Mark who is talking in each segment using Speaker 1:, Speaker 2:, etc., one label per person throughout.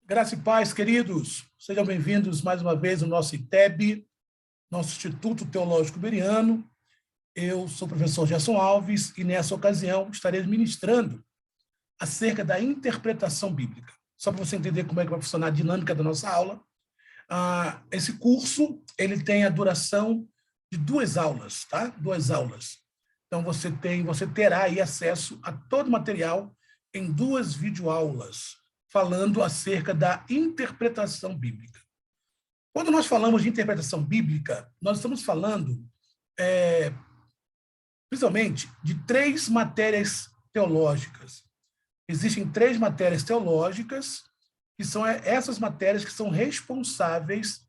Speaker 1: Graça e paz, queridos. Sejam bem-vindos mais uma vez ao nosso ITEB, nosso Instituto Teológico Bereano. Eu sou o professor Gerson Alves e, nessa ocasião, estarei ministrando acerca da interpretação bíblica. Só para você entender como é que vai funcionar a dinâmica da nossa aula, esse curso ele tem a duração de 2 aulas, tá? 2 aulas. Então, você terá aí acesso a todo o material em 2 videoaulas, falando acerca da interpretação bíblica. Quando nós falamos de interpretação bíblica, nós estamos falando, principalmente, de 3 matérias teológicas. Existem 3 matérias teológicas, que são essas matérias que são responsáveis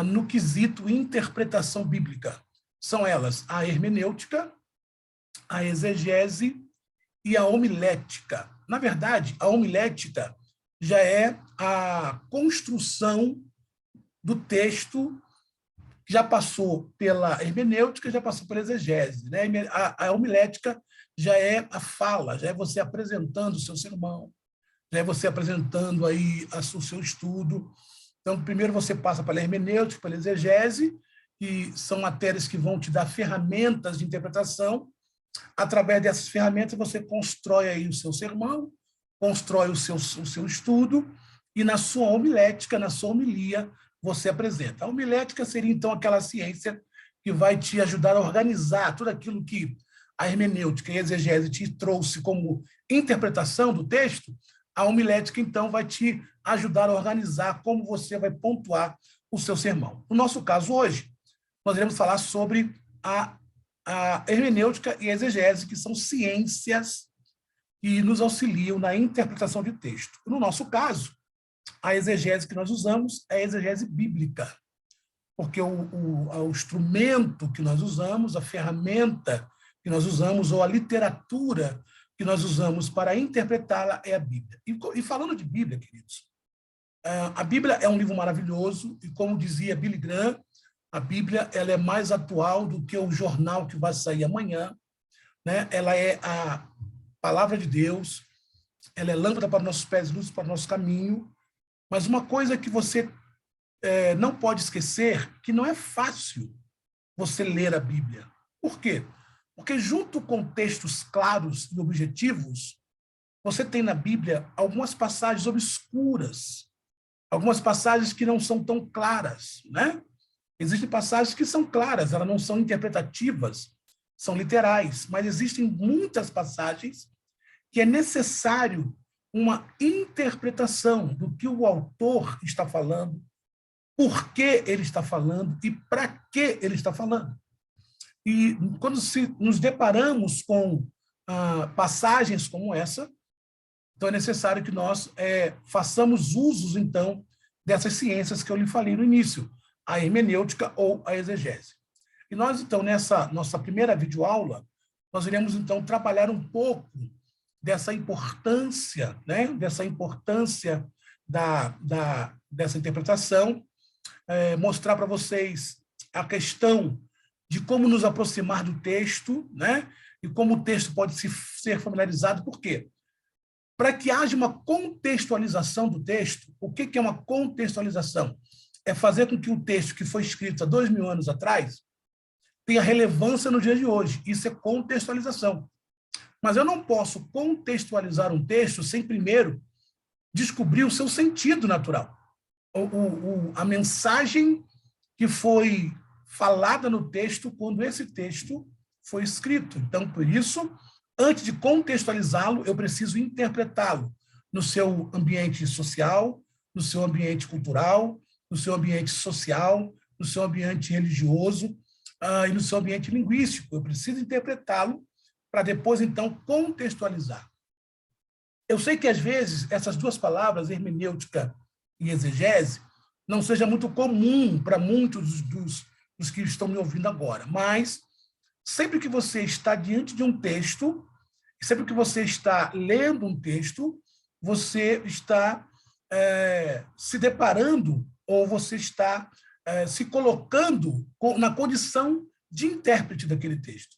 Speaker 1: no quesito interpretação bíblica. São elas a hermenêutica, a exegese e a homilética. Na verdade, a homilética já é a construção do texto, que já passou pela hermenêutica, já passou pela exegese, né? A homilética já é a fala, já é você apresentando o seu sermão, já é você apresentando aí o seu estudo. Então, primeiro você passa pela hermenêutica, pela exegese, que são matérias que vão te dar ferramentas de interpretação. Através dessas ferramentas, você constrói aí o seu sermão, constrói o seu estudo, e na sua homilética, na sua homilia, você apresenta. A homilética seria, então, aquela ciência que vai te ajudar a organizar tudo aquilo que a hermenêutica e a exegese te trouxe como interpretação do texto. A homilética, então, vai te ajudar a organizar como você vai pontuar o seu sermão. No nosso caso, hoje, nós iremos falar sobre a hermenêutica e a exegese, que são ciências que nos auxiliam na interpretação de texto. No nosso caso, a exegese que nós usamos é a exegese bíblica, porque o instrumento que nós usamos, a ferramenta que nós usamos, ou a literatura que nós usamos para interpretá-la é a Bíblia. E falando de Bíblia, queridos, a Bíblia é um livro maravilhoso, e como dizia Billy Graham, a Bíblia ela é mais atual do que o jornal que vai sair amanhã, né? Ela é a palavra de Deus, ela é lâmpada para nossos pés, luz para o nosso caminho. Mas uma coisa que você não pode esquecer, que não é fácil você ler a Bíblia. Por quê? Porque junto com textos claros e objetivos, você tem na Bíblia algumas passagens obscuras, algumas passagens que não são tão claras, né? Existem passagens que são claras, elas não são interpretativas, são literais, mas existem muitas passagens que é necessário uma interpretação do que o autor está falando, por que ele está falando e para que ele está falando. E quando nos deparamos com passagens como essa, então é necessário que nós façamos usos, então, dessas ciências que eu lhe falei no início, a hermenêutica ou a exegese. E nós, então, nessa nossa primeira videoaula, nós iremos, então, trabalhar um pouco dessa importância, né? Dessa importância dessa interpretação, mostrar para vocês a questão de como nos aproximar do texto, né? E como o texto pode ser familiarizado. Por quê? Para que haja uma contextualização do texto. O que é uma contextualização? É fazer com que o texto que foi escrito há 2000 anos atrás tenha relevância no dia de hoje. Isso é contextualização. Mas eu não posso contextualizar um texto sem primeiro descobrir o seu sentido natural. A mensagem que foi falada no texto quando esse texto foi escrito. Então, por isso, antes de contextualizá-lo, eu preciso interpretá-lo no seu ambiente social, no seu ambiente cultural, no seu ambiente social, no seu ambiente religioso e no seu ambiente linguístico. Eu preciso interpretá-lo para depois, então, contextualizar. Eu sei que, às vezes, essas 2 palavras, hermenêutica e exegese, não seja muito comum para muitos dos que estão me ouvindo agora, mas sempre que você está diante de um texto, sempre que você está lendo um texto, você está se deparando ou você está se colocando na condição de intérprete daquele texto.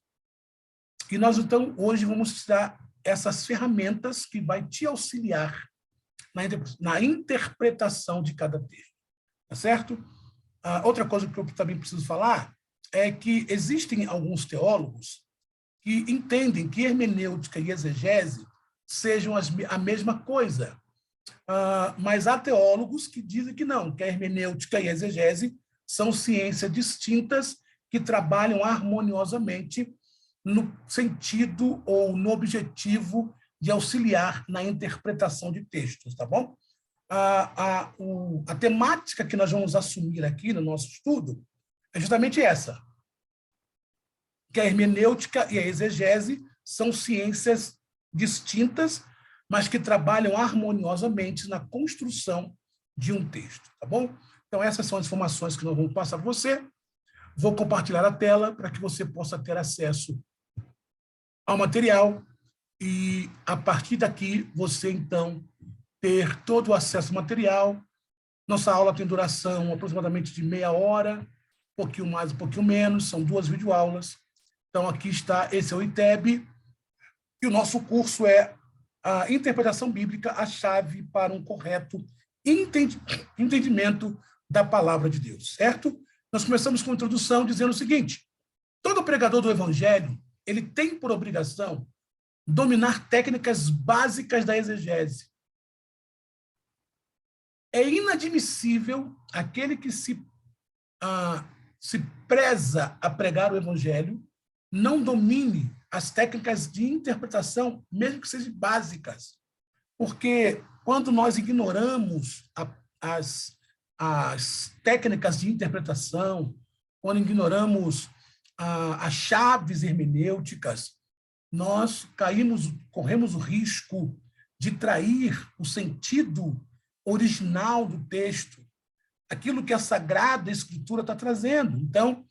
Speaker 1: E nós, então, hoje vamos dar essas ferramentas que vai te auxiliar na interpretação de cada texto. Tá certo? Outra coisa que eu também preciso falar é que existem alguns teólogos que entendem que hermenêutica e exegese sejam a mesma coisa. Mas há teólogos que dizem que não, que a hermenêutica e a exegese são ciências distintas que trabalham harmoniosamente no sentido ou no objetivo de auxiliar na interpretação de textos, tá bom? A temática que nós vamos assumir aqui no nosso estudo é justamente essa, que a hermenêutica e a exegese são ciências distintas, mas que trabalham harmoniosamente na construção de um texto, tá bom? Então, essas são as informações que nós vamos passar para você. Vou compartilhar a tela para que você possa ter acesso ao material e, a partir daqui, você, então, ter todo o acesso ao material. Nossa aula tem duração aproximadamente de meia hora, um pouquinho mais, um pouquinho menos, são 2 videoaulas. Então, aqui está, esse é o ITEB, e o nosso curso é a Interpretação Bíblica, a chave para um correto entendimento da palavra de Deus, certo? Nós começamos com a introdução dizendo o seguinte: todo pregador do Evangelho, ele tem por obrigação dominar técnicas básicas da exegese. É inadmissível aquele que se preza a pregar o Evangelho não domine as técnicas de interpretação, mesmo que sejam básicas. Porque quando nós ignoramos as técnicas de interpretação, quando ignoramos as chaves hermenêuticas, nós corremos o risco de trair o sentido original do texto, aquilo que a Sagrada Escritura está trazendo. Então,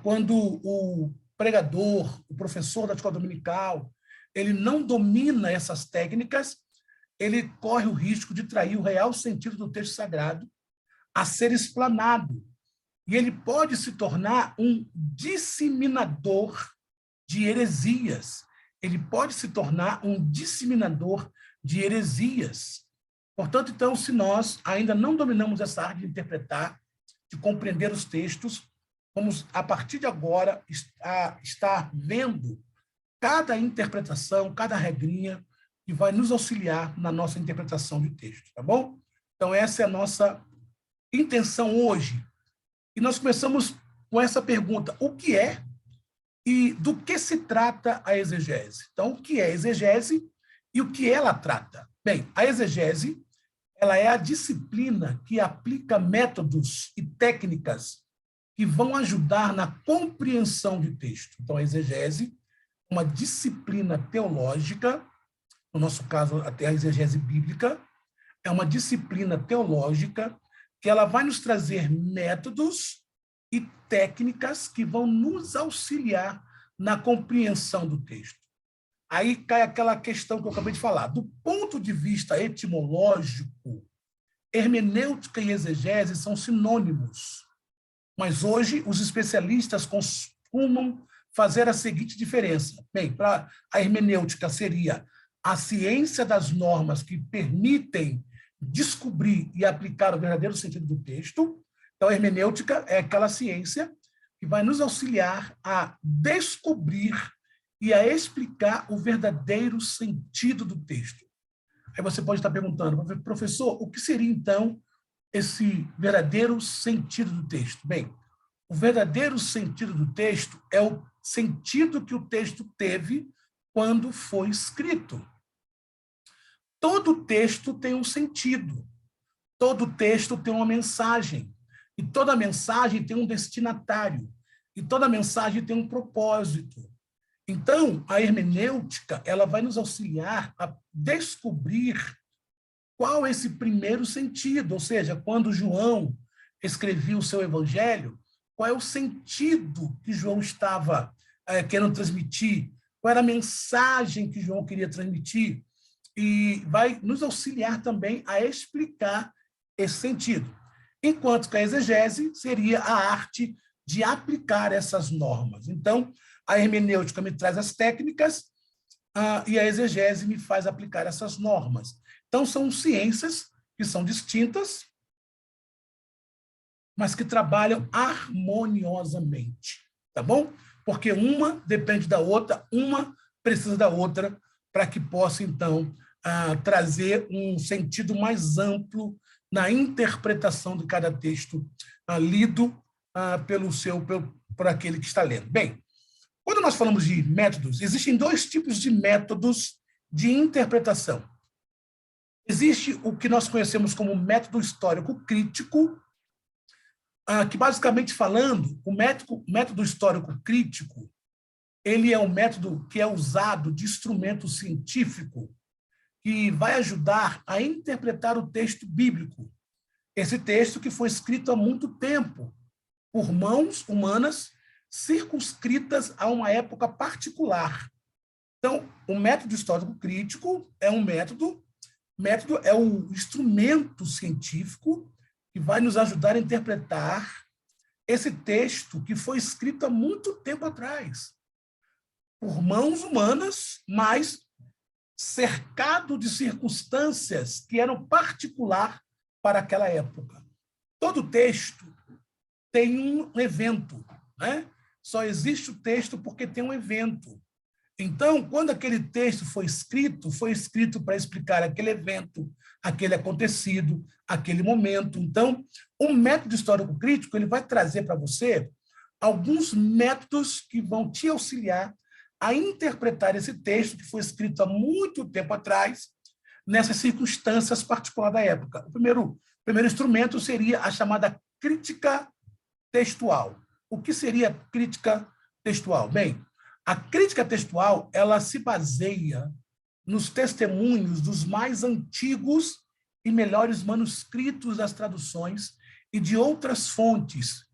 Speaker 1: quando o pregador, o professor da escola dominical, ele não domina essas técnicas, ele corre o risco de trair o real sentido do texto sagrado a ser explanado. E ele pode se tornar um disseminador de heresias. Ele pode se tornar um disseminador de heresias. Portanto, então, se nós ainda não dominamos essa arte de interpretar, de compreender os textos, vamos, a partir de agora, estar vendo cada interpretação, cada regrinha, que vai nos auxiliar na nossa interpretação de texto, tá bom? Então, essa é a nossa intenção hoje. E nós começamos com essa pergunta: o que é e do que se trata a exegese? Então, o que é a exegese e o que ela trata? Bem, a exegese, ela é a disciplina que aplica métodos e técnicas que vão ajudar na compreensão de texto. Então, a exegese é uma disciplina teológica, no nosso caso, até a exegese bíblica, é uma disciplina teológica que ela vai nos trazer métodos e técnicas que vão nos auxiliar na compreensão do texto. Aí cai aquela questão que eu acabei de falar. Do ponto de vista etimológico, hermenêutica e exegese são sinônimos. Mas hoje os especialistas costumam fazer a seguinte diferença. Bem, para a hermenêutica seria a ciência das normas que permitem descobrir e aplicar o verdadeiro sentido do texto. Então, a hermenêutica é aquela ciência que vai nos auxiliar a descobrir e a explicar o verdadeiro sentido do texto. Aí você pode estar perguntando: professor, o que seria, então, esse verdadeiro sentido do texto? Bem, o verdadeiro sentido do texto é o sentido que o texto teve quando foi escrito. Todo texto tem um sentido, todo texto tem uma mensagem, e toda mensagem tem um destinatário, e toda mensagem tem um propósito. Então, a hermenêutica, ela vai nos auxiliar a descobrir qual é esse primeiro sentido, ou seja, quando João escrevia o seu evangelho, qual é o sentido que João estava querendo transmitir, qual era a mensagem que João queria transmitir, e vai nos auxiliar também a explicar esse sentido. Enquanto que a exegese seria a arte de aplicar essas normas. Então, a hermenêutica me traz as técnicas e a exegese me faz aplicar essas normas. Então, são ciências que são distintas, mas que trabalham harmoniosamente, tá bom? Porque uma depende da outra, uma precisa da outra, para que possa, então, trazer um sentido mais amplo na interpretação de cada texto lido por aquele que está lendo. Bem, quando nós falamos de métodos, existem dois tipos de métodos de interpretação. Existe o que nós conhecemos como método histórico crítico, que, basicamente falando, o método histórico crítico, ele é um método que é usado de instrumento científico que vai ajudar a interpretar o texto bíblico. Esse texto que foi escrito há muito tempo, por mãos humanas, circunscritas a uma época particular. Então, o método histórico crítico é um método é o instrumento científico que vai nos ajudar a interpretar esse texto que foi escrito há muito tempo atrás, por mãos humanas, mas cercado de circunstâncias que eram particular para aquela época. Todo texto tem um evento, né? Só existe o texto porque tem um evento. Então, quando aquele texto foi escrito para explicar aquele evento, aquele acontecido, aquele momento. Então, o método histórico crítico ele vai trazer para você alguns métodos que vão te auxiliar a interpretar esse texto que foi escrito há muito tempo atrás, nessas circunstâncias particulares da época. O primeiro instrumento seria a chamada crítica textual. O que seria crítica textual? Bem, a crítica textual ela se baseia nos testemunhos dos mais antigos e melhores manuscritos das traduções e de outras fontes.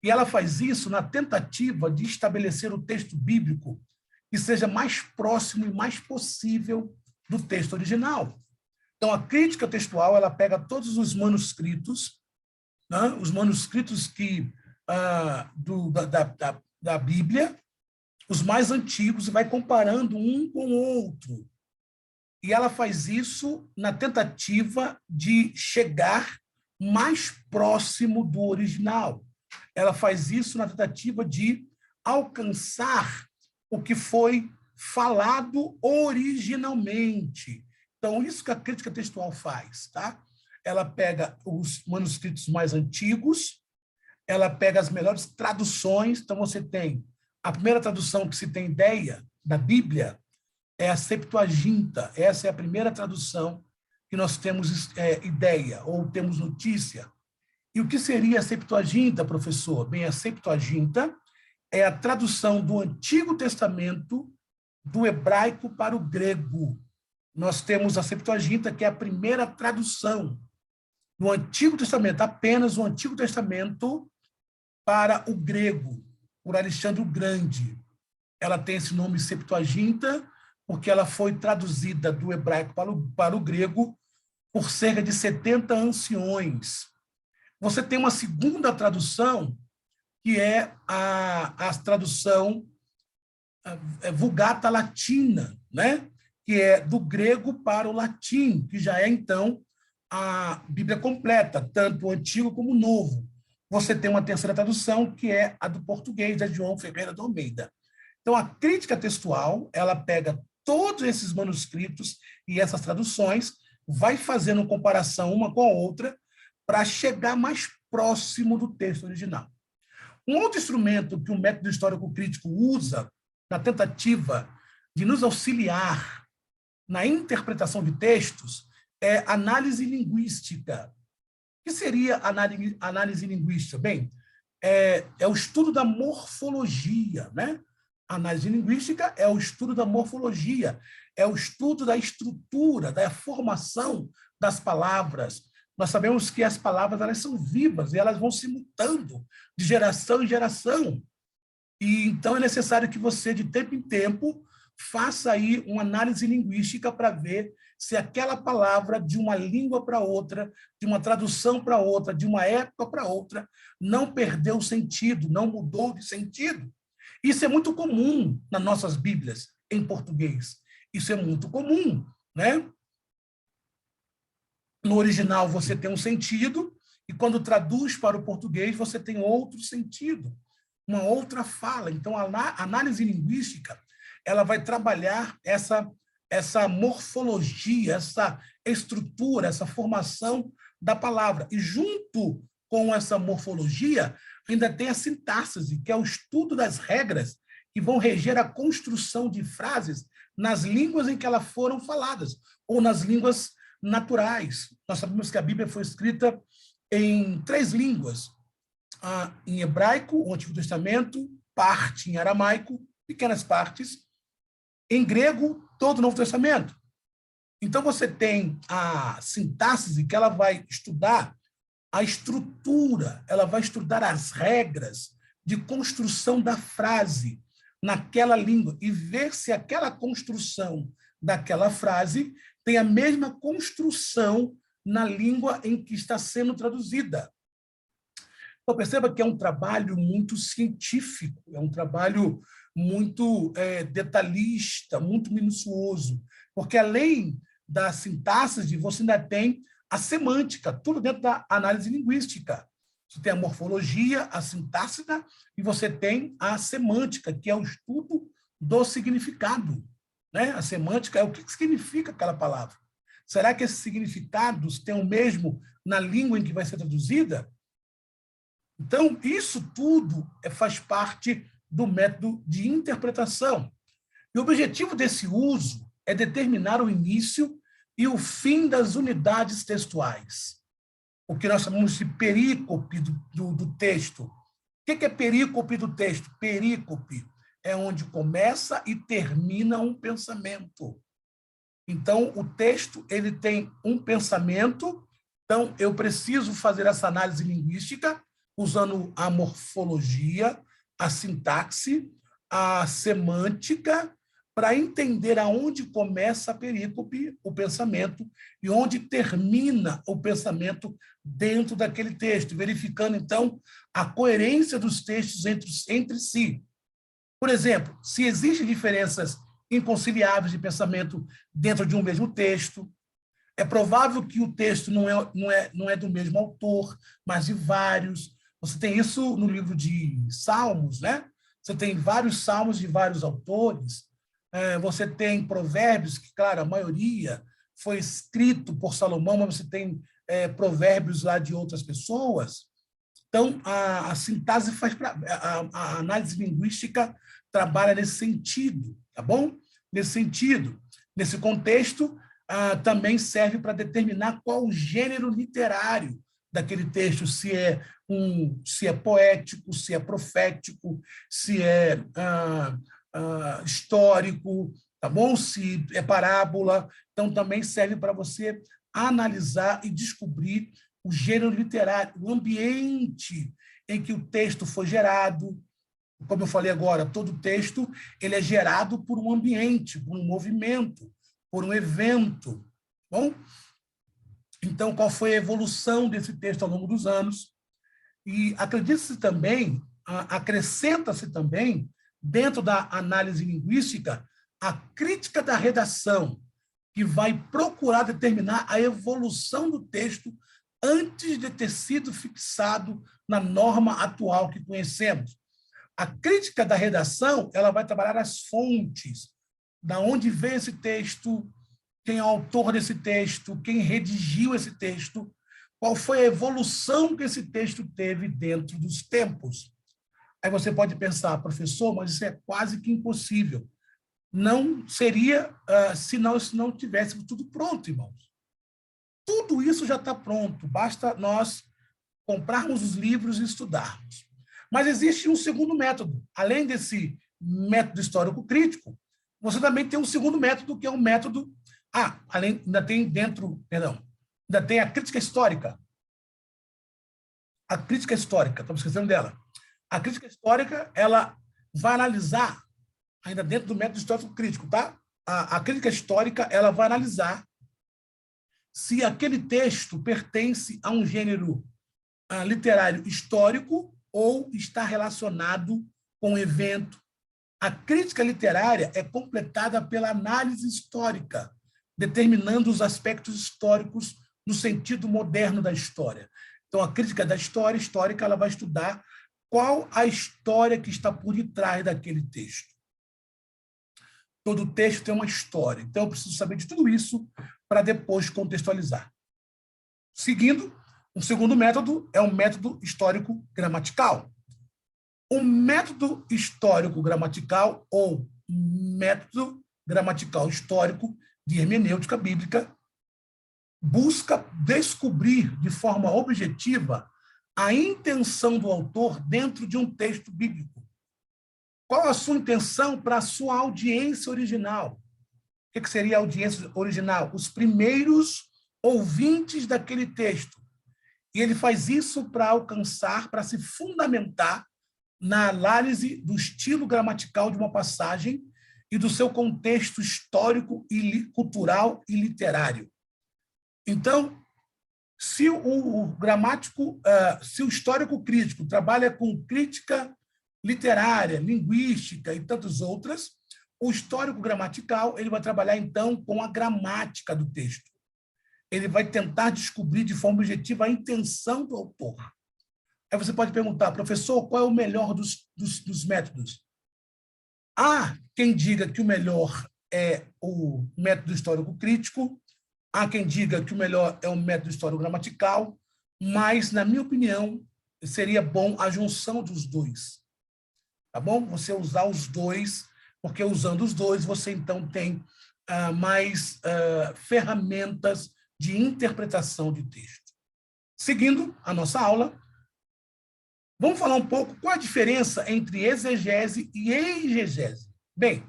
Speaker 1: E ela faz isso na tentativa de estabelecer o texto bíblico que seja mais próximo e mais possível do texto original. Então, a crítica textual ela pega todos os manuscritos, né, os manuscritos da Bíblia, os mais antigos, e vai comparando um com o outro. E ela faz isso na tentativa de chegar mais próximo do original. Ela faz isso na tentativa de alcançar o que foi falado originalmente. Então, isso que a crítica textual faz, tá? Ela pega os manuscritos mais antigos, ela pega as melhores traduções. Então, você tem a primeira tradução que se tem ideia da Bíblia é a Septuaginta. Essa é a primeira tradução que nós temos ideia ou temos notícia. E o que seria a Septuaginta, professor? Bem, a Septuaginta é a tradução do Antigo Testamento do hebraico para o grego. Nós temos a Septuaginta, que é a primeira tradução do Antigo Testamento, apenas o Antigo Testamento para o grego, por Alexandre o Grande. Ela tem esse nome Septuaginta porque ela foi traduzida do hebraico para o grego por cerca de 70 anciões. Você tem uma segunda tradução, que é a tradução Vulgata Latina, né? Que é do grego para o latim, que já é, então, a Bíblia completa, tanto o Antigo como o Novo. Você tem uma terceira tradução, que é a do português, da João Ferreira de Almeida. Então, a crítica textual, ela pega todos esses manuscritos e essas traduções, vai fazendo comparação uma com a outra para chegar mais próximo do texto original. Um outro instrumento que o método histórico crítico usa na tentativa de nos auxiliar na interpretação de textos é análise linguística. O que seria análise linguística? Bem, é o estudo da morfologia, né? A análise linguística é o estudo da morfologia, é o estudo da estrutura, da formação das palavras. Nós sabemos que as palavras elas são vivas e elas vão se mutando de geração em geração. E então é necessário que você, de tempo em tempo, faça aí uma análise linguística para ver se aquela palavra, de uma língua para outra, de uma tradução para outra, de uma época para outra, não perdeu sentido, não mudou de sentido. Isso é muito comum nas nossas Bíblias, em português. Isso é muito comum, né? no original você tem um sentido, e quando traduz para o português você tem outro sentido, uma outra fala. Então, a análise linguística ela vai trabalhar essa morfologia, essa estrutura, essa formação da palavra. E junto com essa morfologia, ainda tem a sintaxe, que é o estudo das regras que vão reger a construção de frases nas línguas em que elas foram faladas, ou nas línguas naturais. Nós sabemos que a Bíblia foi escrita em 3 línguas, em hebraico, o Antigo Testamento, parte em aramaico, pequenas partes, em grego, todo o Novo Testamento. Então, você tem a sintaxe, que ela vai estudar a estrutura, ela vai estudar as regras de construção da frase naquela língua e ver se aquela construção daquela frase tem a mesma construção na língua em que está sendo traduzida. Então, perceba que é um trabalho muito científico, é um trabalho muito detalhista, muito minucioso, porque além da sintaxe, você ainda tem a semântica, tudo dentro da análise linguística. Você tem a morfologia, a sintaxe, e você tem a semântica, que é o estudo do significado. Né? A semântica é o que significa aquela palavra. Será que esses significados têm o mesmo na língua em que vai ser traduzida? Então, isso tudo faz parte do método de interpretação. E o objetivo desse uso é determinar o início e o fim das unidades textuais, o que nós chamamos de perícope do texto. O que é perícope do texto? Perícope é onde começa e termina um pensamento. Então, o texto ele tem um pensamento, então eu preciso fazer essa análise linguística usando a morfologia, a sintaxe, a semântica, para entender aonde começa a perícope, o pensamento, e onde termina o pensamento dentro daquele texto, verificando, então, a coerência dos textos entre si. Por exemplo, se existem diferenças inconciliáveis de pensamento dentro de um mesmo texto, é provável que o texto não é do mesmo autor, mas de vários. Você tem isso no livro de Salmos, né? Você tem vários salmos de vários autores. Você tem provérbios, que, claro, a maioria foi escrito por Salomão, mas você tem provérbios lá de outras pessoas. Então, a sintaxe a análise linguística trabalha nesse sentido, tá bom? Nesse sentido, nesse contexto, também serve para determinar qual o gênero literário daquele texto, se é poético, se é profético, se é histórico, tá bom? Se é parábola. Então, também serve para você analisar e descobrir o gênero literário, o ambiente em que o texto foi gerado. Como eu falei agora, todo texto ele é gerado por um ambiente, por um movimento, por um evento. Bom? Então, qual foi a evolução desse texto ao longo dos anos? E acredita-se também, acrescenta-se também, dentro da análise linguística, a crítica da redação, que vai procurar determinar a evolução do texto antes de ter sido fixado na norma atual que conhecemos. A crítica da redação ela vai trabalhar as fontes, da onde veio esse texto, quem é o autor desse texto, quem redigiu esse texto, qual foi a evolução que esse texto teve dentro dos tempos. Aí você pode pensar, professor, mas isso é quase que impossível. Não seria se nós não tivéssemos tudo pronto, irmãos. Tudo isso já está pronto, basta nós comprarmos os livros e estudarmos. Mas existe um segundo método. Além desse método histórico-crítico, você também tem um segundo método, que é um método... ainda tem a crítica histórica. A crítica histórica, estamos esquecendo dela. A crítica histórica, ela vai analisar, ainda dentro do método histórico-crítico, tá? A crítica histórica, ela vai analisar se aquele texto pertence a um gênero literário histórico ou está relacionado com o evento. A crítica literária é completada pela análise histórica, determinando os aspectos históricos no sentido moderno da história. Então, a crítica da história histórica, ela vai estudar qual a história que está por detrás daquele texto. Todo texto tem uma história. Então, eu preciso saber de tudo isso para depois contextualizar. Seguindo, o segundo método é o método histórico-gramatical. O método histórico-gramatical, ou método gramatical histórico de hermenêutica bíblica, busca descobrir de forma objetiva a intenção do autor dentro de um texto bíblico. Qual a sua intenção para a sua audiência original? O que seria a audiência original? Os primeiros ouvintes daquele texto. E ele faz isso para alcançar, para se fundamentar na análise do estilo gramatical de uma passagem e do seu contexto histórico, e cultural e literário. Então, se o gramático, se o histórico crítico trabalha com crítica literária, linguística e tantas outras, o histórico gramatical ele vai trabalhar, então, com a gramática do texto. Ele vai tentar descobrir de forma objetiva a intenção do autor. Aí você pode perguntar, professor, qual é o melhor dos métodos? Há quem diga que o melhor é o método histórico-crítico, há quem diga que o melhor é o método histórico-gramatical, mas, na minha opinião, seria bom a junção dos dois. Tá bom? Você usar os dois, porque usando os dois, você, então, tem mais ferramentas de interpretação de texto. Seguindo a nossa aula, vamos falar um pouco qual a diferença entre exegese e exegese. Bem,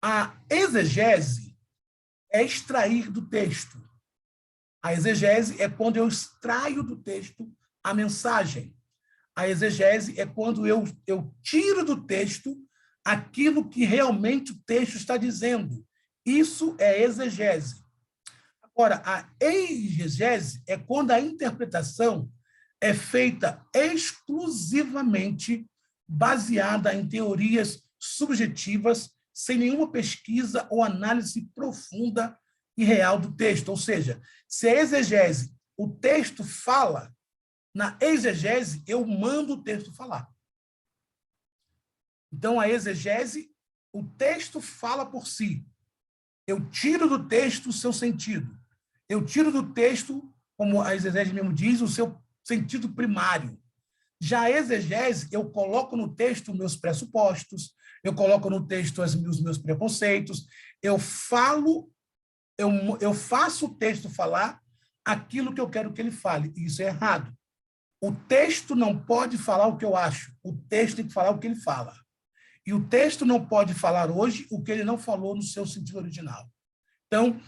Speaker 1: a exegese é extrair do texto. A exegese é quando eu extraio do texto a mensagem. A exegese é quando eu tiro do texto aquilo que realmente o texto está dizendo. Isso é exegese. Agora, a exegese é quando a interpretação é feita exclusivamente baseada em teorias subjetivas, sem nenhuma pesquisa ou análise profunda e real do texto. Ou seja, se a exegese, o texto fala, na exegese, eu mando o texto falar. Então, a exegese, o texto fala por si. Eu tiro do texto o seu sentido. Eu tiro do texto, como a exegese mesmo diz, o seu sentido primário. Já a exegese, eu coloco no texto meus pressupostos, eu coloco no texto os meus preconceitos, eu faço o texto falar aquilo que eu quero que ele fale, e isso é errado. O texto não pode falar o que eu acho, o texto tem que falar o que ele fala. E o texto não pode falar hoje o que ele não falou no seu sentido original. Então,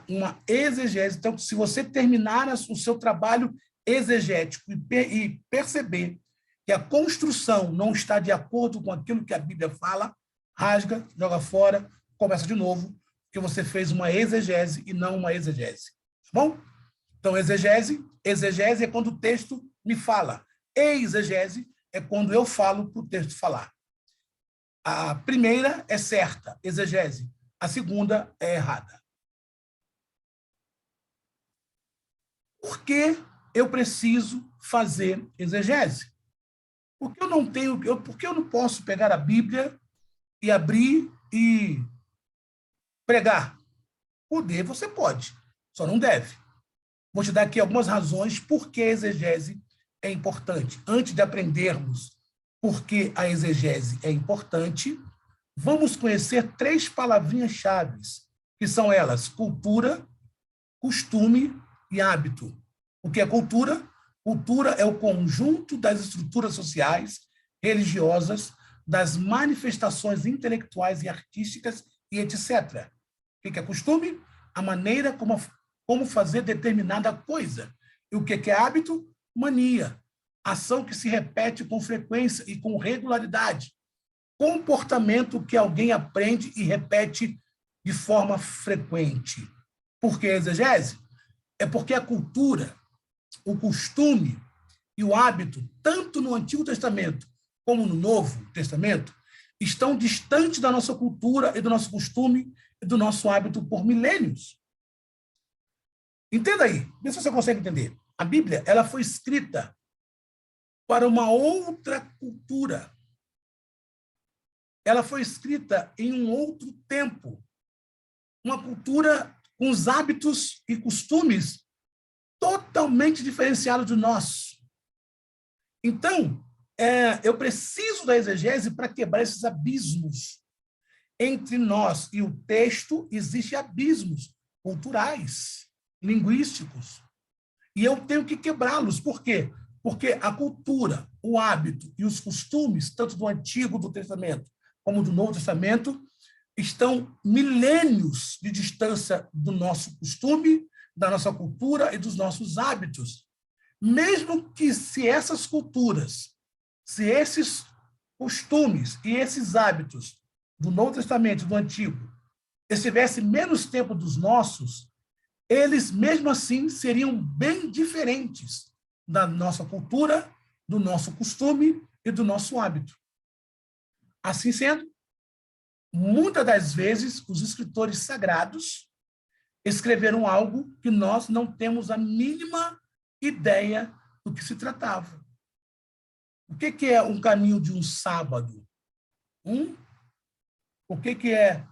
Speaker 1: uma exegese. Então, se você terminar o seu trabalho exegético e perceber que a construção não está de acordo com aquilo que a Bíblia fala, rasga, joga fora, começa de novo, porque você fez uma exegese e não uma exegese. Tá bom? Então, exegese é quando o texto me fala. Exegese é quando eu falo para o texto falar. A primeira é certa, exegese. A segunda é errada. Por que eu preciso fazer exegese? Porque eu não posso pegar a Bíblia e abrir e pregar? Poder você pode, só não deve. Vou te dar aqui algumas razões por que a exegese é importante. Antes de aprendermos por que a exegese é importante, vamos conhecer 3 palavrinhas-chave, que são elas: cultura, costume e hábito. O que é cultura? Cultura é o conjunto das estruturas sociais, religiosas, das manifestações intelectuais e artísticas e etc. O que é costume? A maneira como fazer determinada coisa. E o que é hábito? Mania. Ação que se repete com frequência e com regularidade. Comportamento que alguém aprende e repete de forma frequente. Por que exegese? É porque a cultura, o costume e o hábito, tanto no Antigo Testamento como no Novo Testamento, estão distantes da nossa cultura e do nosso costume e do nosso hábito por milênios. Entenda aí, vê se você consegue entender. A Bíblia, ela foi escrita para uma outra cultura. Ela foi escrita em um outro tempo. Uma cultura com os hábitos e costumes totalmente diferenciados do nosso. Então, eu preciso da exegese para quebrar esses abismos. Entre nós e o texto, existem abismos culturais, linguísticos. E eu tenho que quebrá-los. Por quê? Porque a cultura, o hábito e os costumes, tanto do Antigo do Testamento como do Novo Testamento, estão milênios de distância do nosso costume, da nossa cultura e dos nossos hábitos. Mesmo que se essas culturas, se esses costumes e esses hábitos do Novo Testamento e do Antigo estivessem menos tempo dos nossos, eles, mesmo assim, seriam bem diferentes da nossa cultura, do nosso costume e do nosso hábito. Assim sendo, muitas das vezes, os escritores sagrados escreveram algo que nós não temos a mínima ideia do que se tratava. O que é um caminho de um sábado? O que é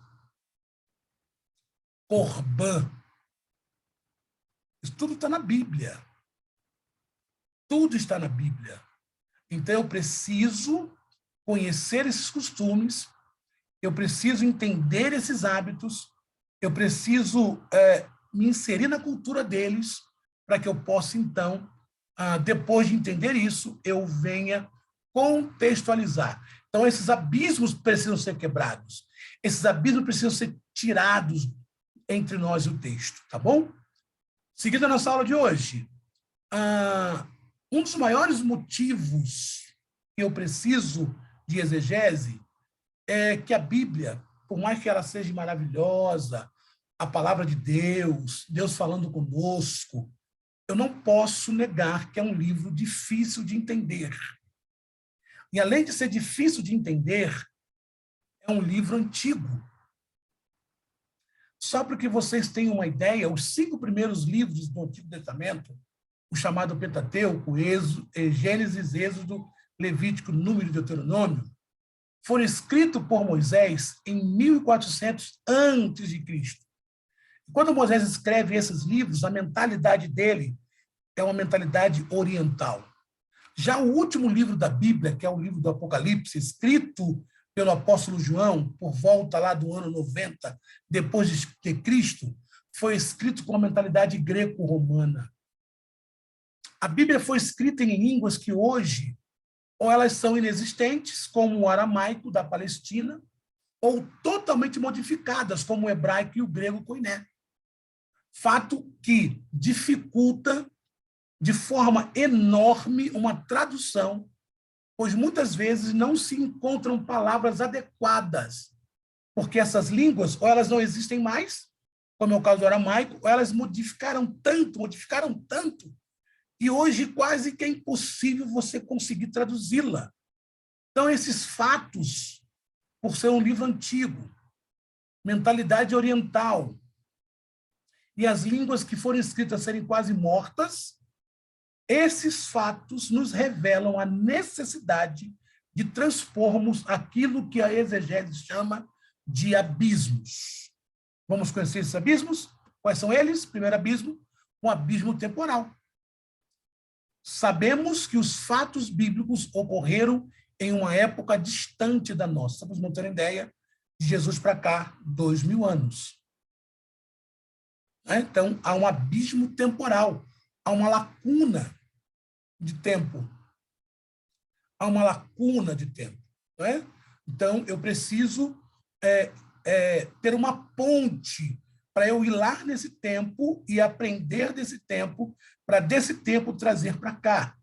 Speaker 1: Corbã? Isso tudo está na Bíblia. Tudo está na Bíblia. Então, eu preciso conhecer esses costumes, eu preciso entender esses hábitos, eu preciso me inserir na cultura deles, para que eu possa, então, depois de entender isso, eu venha contextualizar. Então, esses abismos precisam ser quebrados. Esses abismos precisam ser tirados entre nós e o texto, tá bom? Seguindo a nossa aula de hoje, um dos maiores motivos que eu preciso de exegese é que a Bíblia, por mais que ela seja maravilhosa, a palavra de Deus, Deus falando conosco, eu não posso negar que é um livro difícil de entender. E, além de ser difícil de entender, é um livro antigo. Só para que vocês tenham uma ideia, os 5 primeiros livros do Antigo Testamento, o chamado Pentateuco, Gênesis, Êxodo, Levítico, Número e Deuteronômio, foram escritos por Moisés em 1400 a.C. Quando Moisés escreve esses livros, a mentalidade dele é uma mentalidade oriental. Já o último livro da Bíblia, que é o livro do Apocalipse, escrito pelo apóstolo João, por volta lá do ano 90, depois de Cristo, foi escrito com uma mentalidade greco-romana. A Bíblia foi escrita em línguas que hoje, ou elas são inexistentes, como o aramaico da Palestina, ou totalmente modificadas, como o hebraico e o grego koiné. Fato que dificulta de forma enorme uma tradução, pois muitas vezes não se encontram palavras adequadas, porque essas línguas, ou elas não existem mais, como é o caso do aramaico, ou elas modificaram tanto, e hoje quase que é impossível você conseguir traduzi-la. Então, esses fatos, por ser um livro antigo, mentalidade oriental, e as línguas que foram escritas serem quase mortas, esses fatos nos revelam a necessidade de transpormos aquilo que a exegese chama de abismos. Vamos conhecer esses abismos? Quais são eles? Primeiro abismo, um abismo temporal. Sabemos que os fatos bíblicos ocorreram em uma época distante da nossa. Para vocês terem ideia, de Jesus para cá, 2000 anos. Então, há um abismo temporal, há uma lacuna de tempo. Há uma lacuna de tempo. Não é? Então, eu preciso ter uma ponte para eu ir lá nesse tempo e aprender desse tempo, para desse tempo trazer para cá.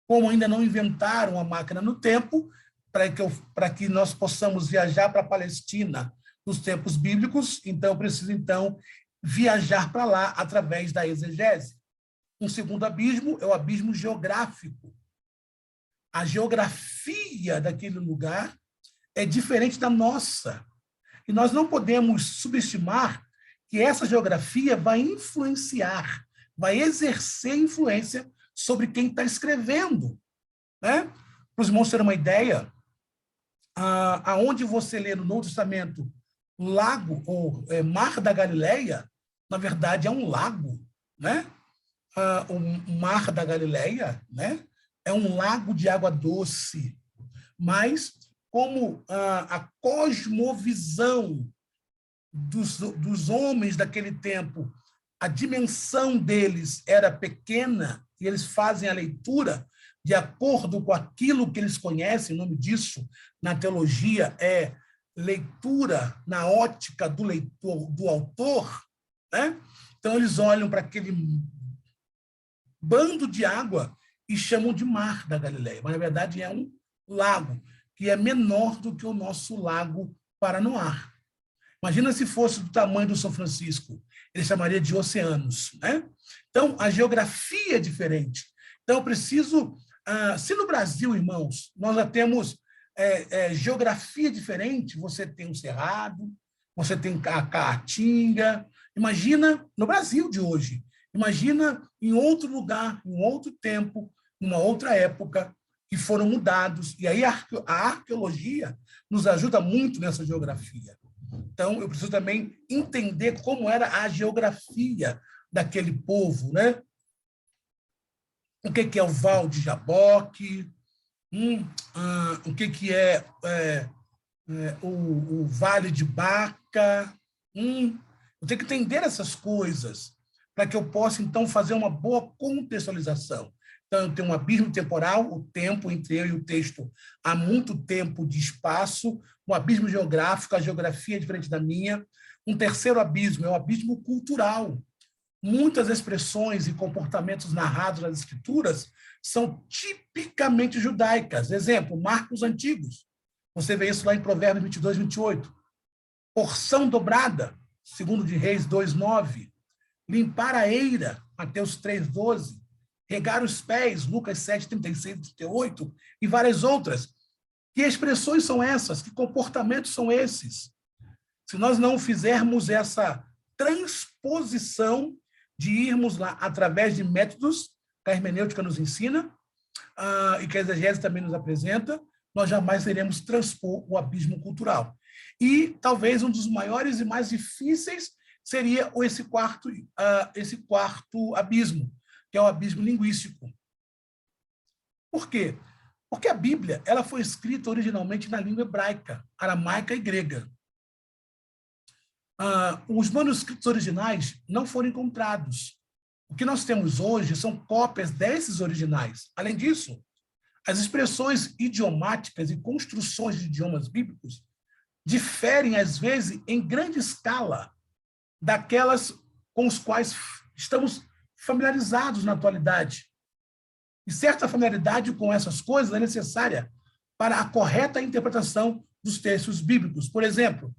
Speaker 1: Como ainda não inventaram a máquina no tempo, para que nós possamos viajar para a Palestina nos tempos bíblicos, então eu preciso, viajar para lá através da exegese. Um segundo abismo é o abismo geográfico. A geografia daquele lugar é diferente da nossa. E nós não podemos subestimar que essa geografia vai influenciar vai exercer influência sobre quem está escrevendo, né? Para os irmãos terem uma ideia, aonde você lê no Novo Testamento lago ou Mar da Galileia, na verdade é um lago, né? O Mar da Galileia, né? É um lago de água doce, mas como a cosmovisão dos homens daquele tempo, a dimensão deles era pequena, e eles fazem a leitura de acordo com aquilo que eles conhecem. O nome disso na teologia é leitura na ótica do leitor, do autor, né? Então eles olham para aquele bando de água e chamam de Mar da Galileia, mas na verdade é um lago que é menor do que o nosso lago Paranoá. Imagina se fosse do tamanho do São Francisco, ele chamaria de oceanos, né? Então, a geografia é diferente. Então, eu preciso... se no Brasil, irmãos, nós já temos geografia diferente, você tem um cerrado, você tem a caatinga, imagina no Brasil de hoje, imagina em outro lugar, em um outro tempo, numa outra época, que foram mudados. E aí a arqueologia nos ajuda muito nessa geografia. Então, eu preciso também entender como era a geografia daquele povo, né? O que é o Val de Jaboque, o que é o Vale de Baca. Eu tenho que entender essas coisas para que eu possa, então, fazer uma boa contextualização. Então, eu tenho um abismo temporal, o tempo entre eu e o texto há muito tempo de espaço, um abismo geográfico, a geografia é diferente da minha. Um terceiro abismo é o abismo cultural. Muitas expressões e comportamentos narrados nas escrituras são tipicamente judaicas. Exemplo, marcos antigos. Você vê isso lá em Provérbios 22, 28. Porção dobrada, segundo de Reis 2:9. Limpar a eira, Mateus 3:12. Regar os pés, Lucas 7, 36, 38, e várias outras. Que expressões são essas? Que comportamentos são esses? Se nós não fizermos essa transposição de irmos lá através de métodos que a hermenêutica nos ensina e que a exegese também nos apresenta, nós jamais iremos transpor o abismo cultural. E talvez um dos maiores e mais difíceis seria esse quarto abismo, que é o abismo linguístico. Por quê? Porque a Bíblia ela foi escrita originalmente na língua hebraica, aramaica e grega. Os manuscritos originais não foram encontrados. O que nós temos hoje são cópias desses originais. Além disso, as expressões idiomáticas e construções de idiomas bíblicos diferem, às vezes, em grande escala daquelas com os quais estamos familiarizados na atualidade. E certa familiaridade com essas coisas é necessária para a correta interpretação dos textos bíblicos. Por exemplo,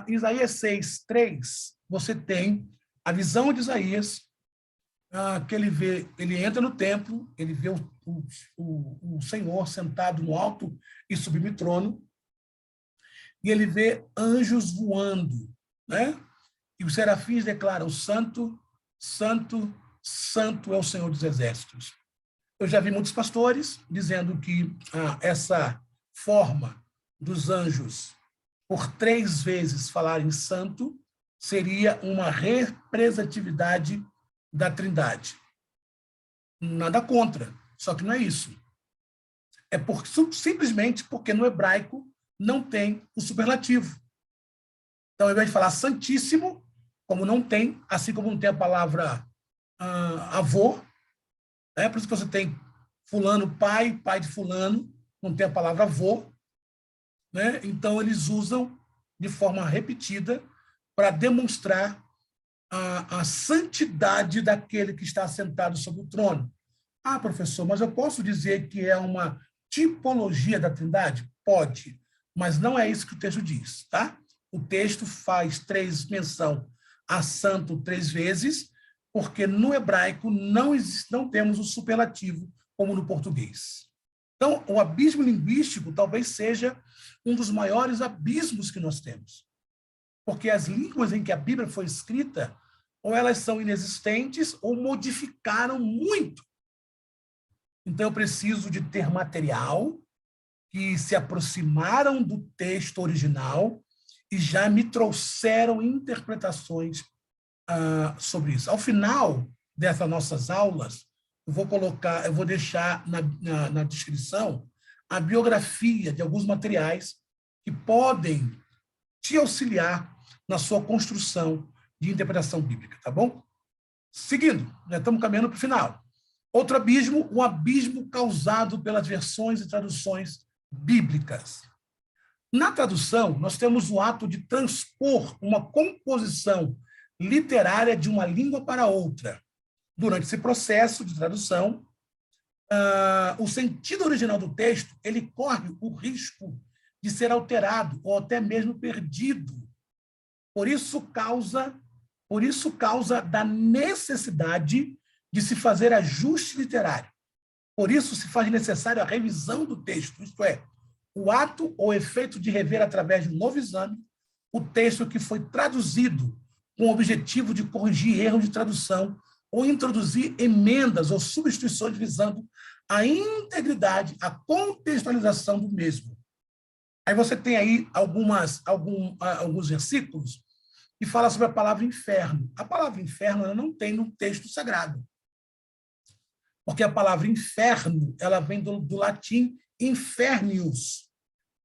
Speaker 1: em Isaías 6:3, você tem a visão de Isaías, que ele entra no templo, ele vê o Senhor sentado no alto e sublime trono, e ele vê anjos voando, né? E os serafins declaram: Santo, Santo, Santo é o Senhor dos Exércitos. Eu já vi muitos pastores dizendo que essa forma dos anjos, por 3 vezes falarem santo, seria uma representatividade da Trindade. Nada contra, só que não é isso. É simplesmente porque no hebraico não tem o superlativo. Então, ao invés de falar santíssimo, como não tem, assim como não tem a palavra avô, por isso que você tem fulano pai, pai de fulano, não tem a palavra avô, né? Então, eles usam de forma repetida para demonstrar a santidade daquele que está sentado sobre o trono. Professor, mas eu posso dizer que é uma tipologia da Trindade? Pode, mas não é isso que o texto diz, tá? O texto faz menção a santo 3 vezes, porque no hebraico não temos o superlativo como no português. Então, o abismo linguístico talvez seja um dos maiores abismos que nós temos. Porque as línguas em que a Bíblia foi escrita ou elas são inexistentes ou modificaram muito. Então, eu preciso de ter material que se aproximaram do texto original e já me trouxeram interpretações sobre isso. Ao final dessas nossas aulas, eu vou deixar na descrição a biografia de alguns materiais que podem te auxiliar na sua construção de interpretação bíblica, tá bom? Seguindo, já estamos caminhando para o final. Outro abismo, o abismo causado pelas versões e traduções bíblicas. Na tradução, nós temos o ato de transpor uma composição literária de uma língua para outra. Durante esse processo de tradução, o sentido original do texto ele corre o risco de ser alterado ou até mesmo perdido. Por isso causa da necessidade de se fazer ajuste literário. Por isso se faz necessária a revisão do texto, isto é, o ato ou efeito de rever através de um novo exame o texto que foi traduzido com o objetivo de corrigir erros de tradução ou introduzir emendas ou substituições visando a integridade, a contextualização do mesmo. Aí você tem aí alguns versículos que falam sobre a palavra inferno. A palavra inferno ela não tem no texto sagrado. Porque a palavra inferno ela vem do latim infernius.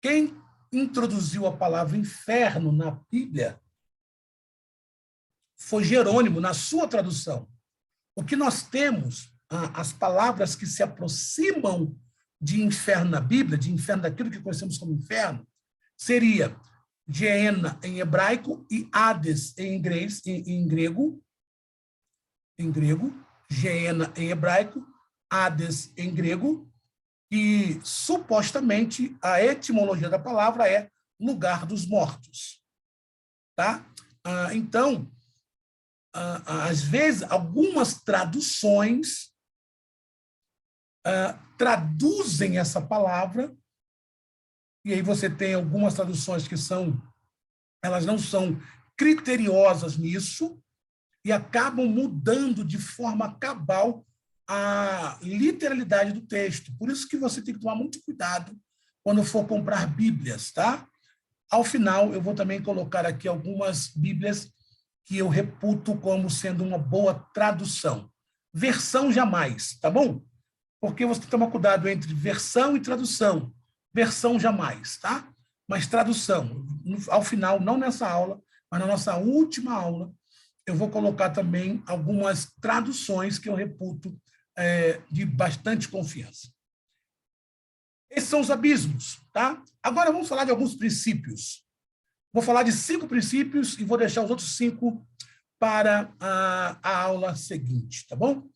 Speaker 1: Quem introduziu a palavra inferno na Bíblia foi Jerônimo, na sua tradução. O que nós temos, as palavras que se aproximam de inferno na Bíblia, de inferno daquilo que conhecemos como inferno, seria Geena em hebraico e Hades em grego, Geena em hebraico, Hades em grego, e supostamente a etimologia da palavra é lugar dos mortos. Tá? Então, às vezes, algumas traduções traduzem essa palavra, e aí você tem algumas traduções que elas não são criteriosas nisso, e acabam mudando de forma cabal a literalidade do texto. Por isso que você tem que tomar muito cuidado quando for comprar Bíblias, tá? Ao final, eu vou também colocar aqui algumas Bíblias que eu reputo como sendo uma boa tradução. Versão jamais, tá bom? Porque você tem que tomar cuidado entre versão e tradução. Versão jamais, tá? Mas tradução. Ao final, não nessa aula, mas na nossa última aula, eu vou colocar também algumas traduções que eu reputo de bastante confiança. Esses são os abismos, tá? Agora vamos falar de alguns princípios. Vou falar de 5 princípios e vou deixar os outros 5 para a aula seguinte, tá bom?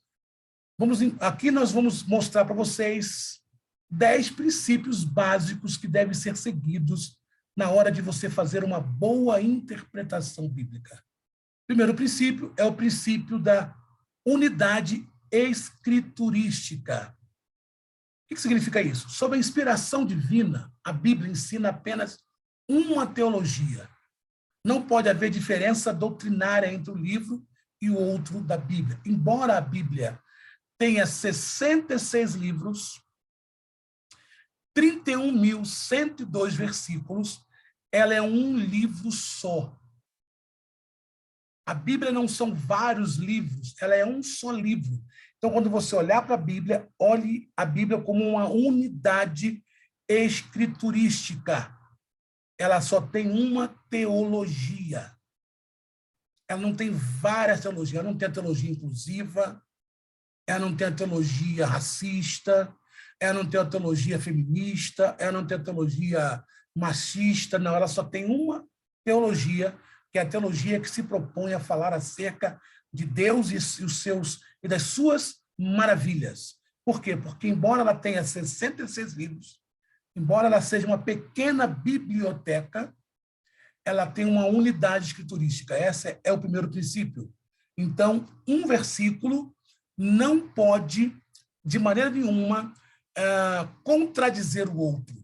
Speaker 1: Aqui nós vamos mostrar para vocês 10 princípios básicos que devem ser seguidos na hora de você fazer uma boa interpretação bíblica. O primeiro princípio é o princípio da unidade escriturística. O que significa isso? Sob a inspiração divina, a Bíblia ensina apenas uma teologia. Não pode haver diferença doutrinária entre o livro e o outro da Bíblia. Embora a Bíblia tenha 66 livros, 31.102 versículos, ela é um livro só. A Bíblia não são vários livros, ela é um só livro. Então, quando você olhar para a Bíblia, olhe a Bíblia como uma unidade escriturística. Ela só tem uma teologia. Ela não tem várias teologias. Ela não tem a teologia inclusiva, ela não tem a teologia racista, ela não tem a teologia feminista, ela não tem a teologia machista, não. Ela só tem uma teologia, que é a teologia que se propõe a falar acerca de Deus e das suas maravilhas. Por quê? Porque, embora ela tenha 66 livros, embora ela seja uma pequena biblioteca, ela tem uma unidade escriturística. Esse é o primeiro princípio. Então, um versículo não pode, de maneira nenhuma, contradizer o outro.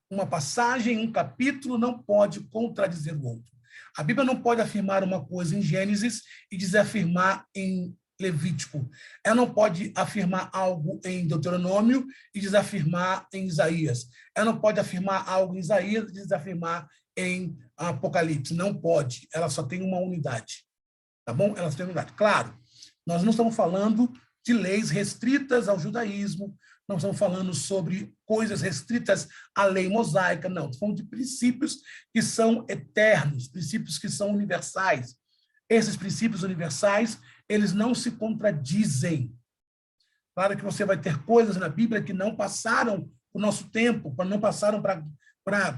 Speaker 1: Uma passagem, um capítulo não pode contradizer o outro. A Bíblia não pode afirmar uma coisa em Gênesis e desafirmar em Levítico. Ela não pode afirmar algo em Deuteronômio e desafirmar em Isaías. Ela não pode afirmar algo em Isaías e desafirmar em Apocalipse. Não pode. Ela só tem uma unidade. Tá bom? Ela só tem uma unidade. Claro, nós não estamos falando de leis restritas ao judaísmo, não estamos falando sobre coisas restritas à lei mosaica, não. Estamos falando de princípios que são eternos, princípios que são universais. Esses princípios universais, eles não se contradizem. Claro que você vai ter coisas na Bíblia que não passaram o nosso tempo, não passaram para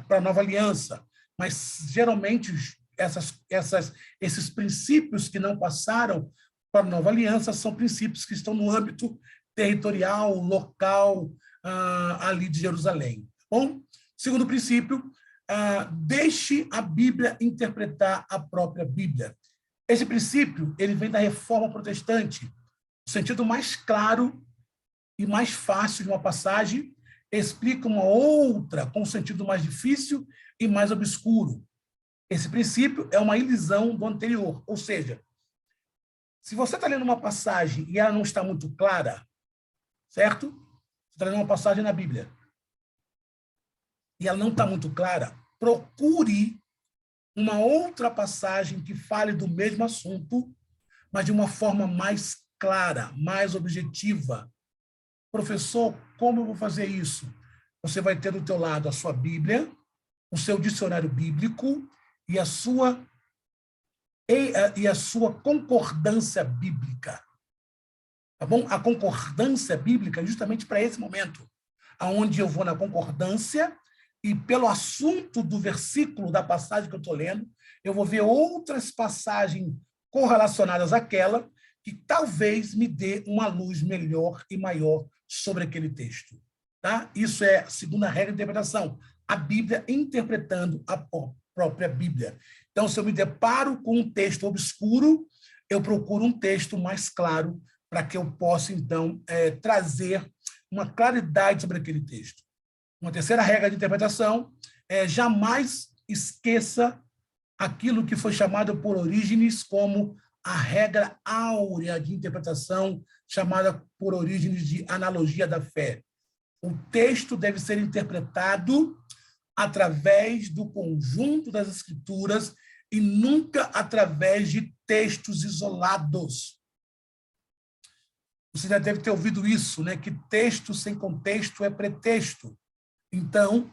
Speaker 1: a nova aliança, mas geralmente esses princípios que não passaram para a nova aliança são princípios que estão no âmbito territorial, local, ali de Jerusalém. Bom, segundo princípio, deixe a Bíblia interpretar a própria Bíblia. Esse princípio ele vem da Reforma Protestante. O sentido mais claro e mais fácil de uma passagem explica uma outra com um sentido mais difícil e mais obscuro. Esse princípio é uma ilusão do anterior, ou seja, se você está lendo uma passagem e ela não está muito clara, certo? Você está lendo uma passagem na Bíblia e ela não está muito clara, procure uma outra passagem que fale do mesmo assunto, mas de uma forma mais clara, mais objetiva. Professor, como eu vou fazer isso? Você vai ter do teu lado a sua Bíblia, o seu dicionário bíblico e a sua concordância bíblica. Tá bom? A concordância bíblica é justamente para esse momento, aonde eu vou na concordância e pelo assunto do versículo da passagem que eu estou lendo, eu vou ver outras passagens correlacionadas àquela que talvez me dê uma luz melhor e maior sobre aquele texto. Tá? Isso é a segunda regra de interpretação, a Bíblia interpretando a própria Bíblia. Então, se eu me deparo com um texto obscuro, eu procuro um texto mais claro para que eu possa, então, trazer uma claridade sobre aquele texto. Uma terceira regra de interpretação é jamais esqueça aquilo que foi chamado por Orígenes como a regra áurea de interpretação, chamada por Orígenes de analogia da fé. O texto deve ser interpretado através do conjunto das Escrituras e nunca através de textos isolados. Você já deve ter ouvido isso, né? Que texto sem contexto é pretexto. Então,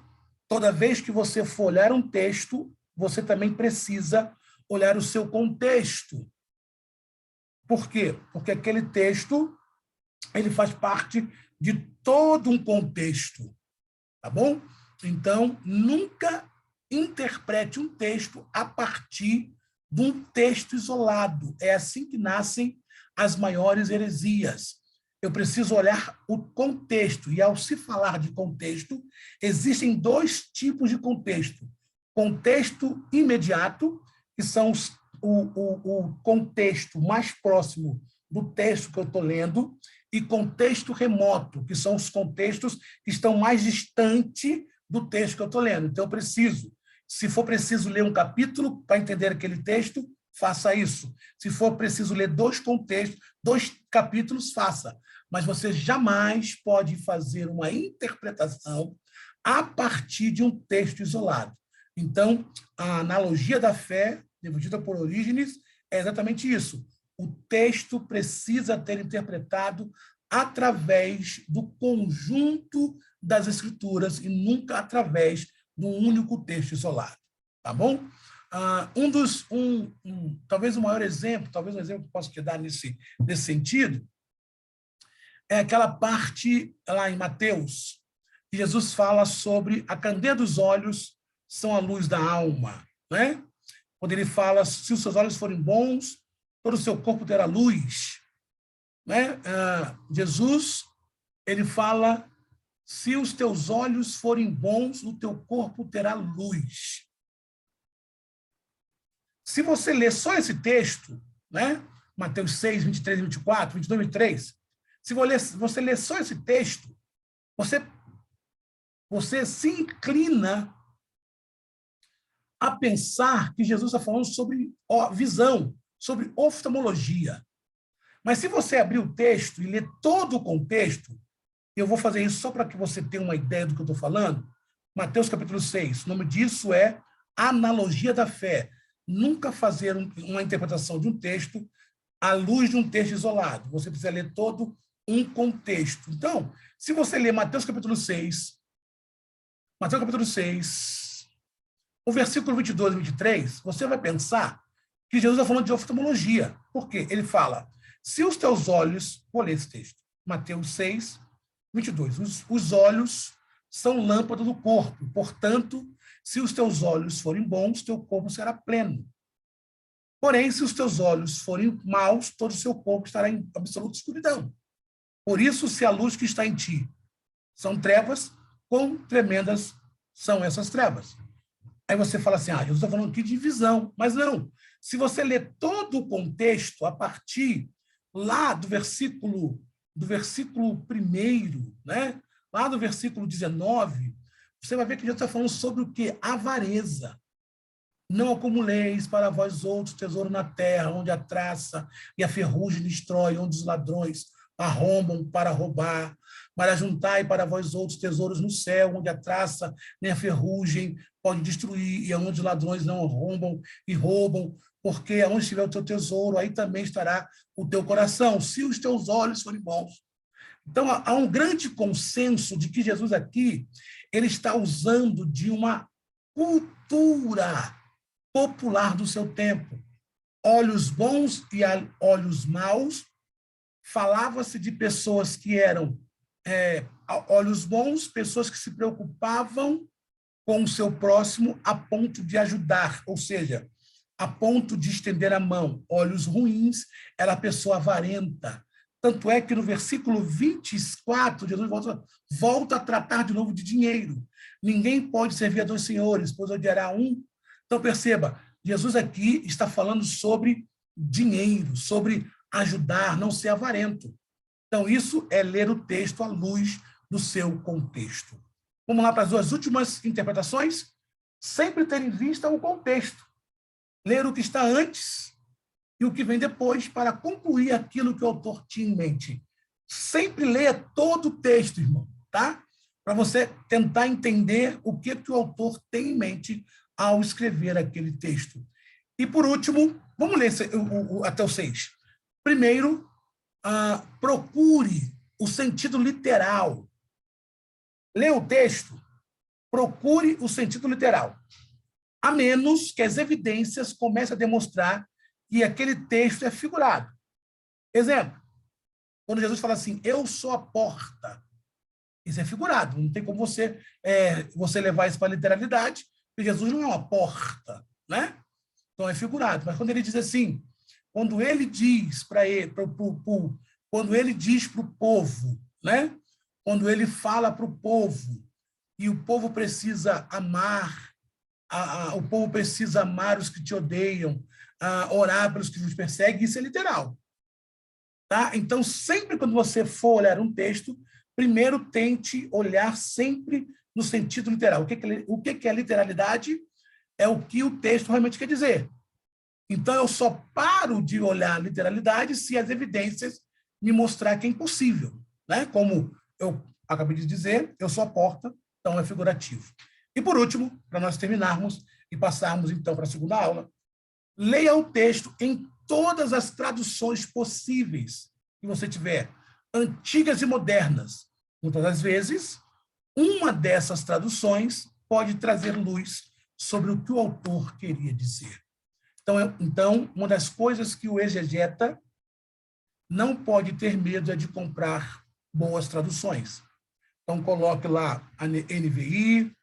Speaker 1: toda vez que você for olhar um texto, você também precisa olhar o seu contexto. Por quê? Porque aquele texto ele faz parte de todo um contexto, tá bom? Então, nunca interprete um texto a partir de um texto isolado. É assim que nascem as maiores heresias. Eu preciso olhar o contexto, e ao se falar de contexto, existem dois tipos de contexto. Contexto imediato, que são o contexto mais próximo do texto que eu estou lendo, e contexto remoto, que são os contextos que estão mais distantes do texto que eu estou lendo. Então, eu preciso, se for preciso ler um capítulo para entender aquele texto, faça isso. Se for preciso ler dois capítulos, faça. Mas você jamais pode fazer uma interpretação a partir de um texto isolado. Então, a analogia da fé, definida por Orígenes, é exatamente isso. O texto precisa ter interpretado através do conjunto das Escrituras e nunca através de um único texto isolado. Tá bom? Talvez o maior exemplo, talvez um exemplo que eu possa te dar nesse sentido, é aquela parte lá em Mateus, que Jesus fala sobre a candeia dos olhos são a luz da alma, né? Quando ele fala, se os seus olhos forem bons, todo o seu corpo terá luz, né? Jesus, ele fala, se os teus olhos forem bons, o teu corpo terá luz. Se você ler só esse texto, né? Mateus 6, 23 e 24, 22 e 23, se você ler só esse texto, você se inclina a pensar que Jesus está falando sobre visão, sobre oftalmologia. Mas se você abrir o texto e ler todo o contexto, eu vou fazer isso só para que você tenha uma ideia do que eu estou falando. Mateus capítulo 6, o nome disso é analogia da fé. Nunca fazer uma interpretação de um texto à luz de um texto isolado. Você precisa ler todo um contexto. Então, se você ler Mateus capítulo 6, o versículo 22 e 23, você vai pensar que Jesus está falando de oftalmologia. Por quê? Ele fala, se os teus olhos, vou ler esse texto, Mateus 6, 22, os olhos são lâmpada do corpo, portanto, se os teus olhos forem bons, teu corpo será pleno. Porém, se os teus olhos forem maus, todo o seu corpo estará em absoluta escuridão. Por isso, se a luz que está em ti são trevas, quão tremendas são essas trevas? Aí você fala assim, Jesus está falando aqui de visão. Mas não, se você ler todo o contexto, a partir lá do versículo 1º, né? Lá do versículo 19, você vai ver que Jesus está falando sobre o quê? Avareza. Não acumuleis para vós outros tesouro na terra, onde a traça e a ferrugem destrói, onde os ladrões arrombam para roubar, mas ajuntai para vós outros tesouros no céu, onde a traça nem a ferrugem pode destruir, e onde os ladrões não arrombam e roubam, porque onde estiver o teu tesouro, aí também estará o teu coração, se os teus olhos forem bons. Então, há um grande consenso de que Jesus aqui, ele está usando de uma cultura popular do seu tempo. Olhos bons e olhos maus, falava-se de pessoas que eram olhos bons, pessoas que se preocupavam com o seu próximo a ponto de ajudar, ou seja, a ponto de estender a mão. Olhos ruins era a pessoa avarenta. Tanto é que no versículo 24, Jesus volta a tratar de novo de dinheiro. Ninguém pode servir a dois senhores, pois odiará um. Então, perceba, Jesus aqui está falando sobre dinheiro, sobre ajudar, não ser avarento. Então, isso é ler o texto à luz do seu contexto. Vamos lá para as duas últimas interpretações? Sempre ter em vista o contexto. Ler o que está antes e o que vem depois para concluir aquilo que o autor tinha em mente. Sempre leia todo o texto, irmão, tá? Para você tentar entender o que o autor tem em mente ao escrever aquele texto. E, por último, vamos ler até o 6. Primeiro, procure o sentido literal. Lê o texto, procure o sentido literal. A menos que as evidências comecem a demonstrar que aquele texto é figurado. Exemplo, quando Jesus fala assim, eu sou a porta, isso é figurado, não tem como você levar isso para a literalidade, porque Jesus não é uma porta, né? Então é figurado. Mas quando ele diz assim, quando ele diz para o povo, né? Quando ele fala para o povo, e o povo precisa amar, o povo precisa amar os que te odeiam, orar pelos que vos perseguem, isso é literal. Tá? Então, sempre quando você for olhar um texto, primeiro tente olhar sempre no sentido literal. O que é literalidade? É o que o texto realmente quer dizer. Então, eu só paro de olhar a literalidade se as evidências me mostrar que é impossível. Né? Como eu acabei de dizer, eu sou a porta, então é figurativo. E, por último, para nós terminarmos e passarmos, então, para a segunda aula, leia o texto em todas as traduções possíveis que você tiver, antigas e modernas. Muitas das vezes, uma dessas traduções pode trazer luz sobre o que o autor queria dizer. Então, uma das coisas que o exegeta não pode ter medo é de comprar boas traduções. Então, coloque lá a NVI,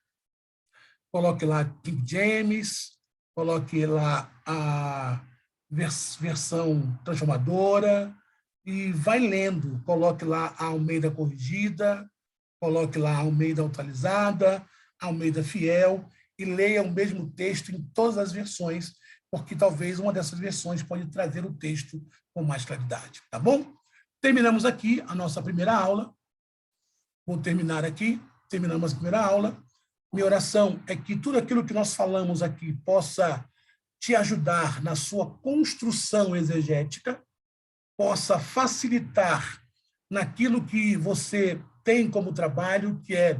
Speaker 1: coloque lá King James, coloque lá a versão transformadora e vai lendo. Coloque lá a Almeida Corrigida, coloque lá a Almeida Atualizada, a Almeida Fiel e leia o mesmo texto em todas as versões, porque talvez uma dessas versões pode trazer o texto com mais claridade, tá bom? Terminamos aqui a nossa primeira aula. Vou terminar aqui. Terminamos a primeira aula. Minha oração é que tudo aquilo que nós falamos aqui possa te ajudar na sua construção exegética, possa facilitar naquilo que você tem como trabalho, que é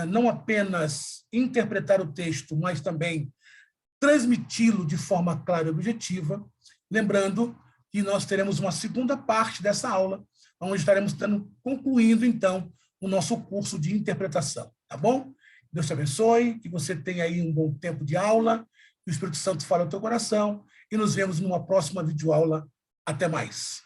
Speaker 1: não apenas interpretar o texto, mas também transmiti-lo de forma clara e objetiva, lembrando que nós teremos uma segunda parte dessa aula, onde estaremos concluindo, então, o nosso curso de interpretação, tá bom? Deus te abençoe, que você tenha aí um bom tempo de aula, que o Espírito Santo fale ao teu coração, e nos vemos numa próxima videoaula. Até mais.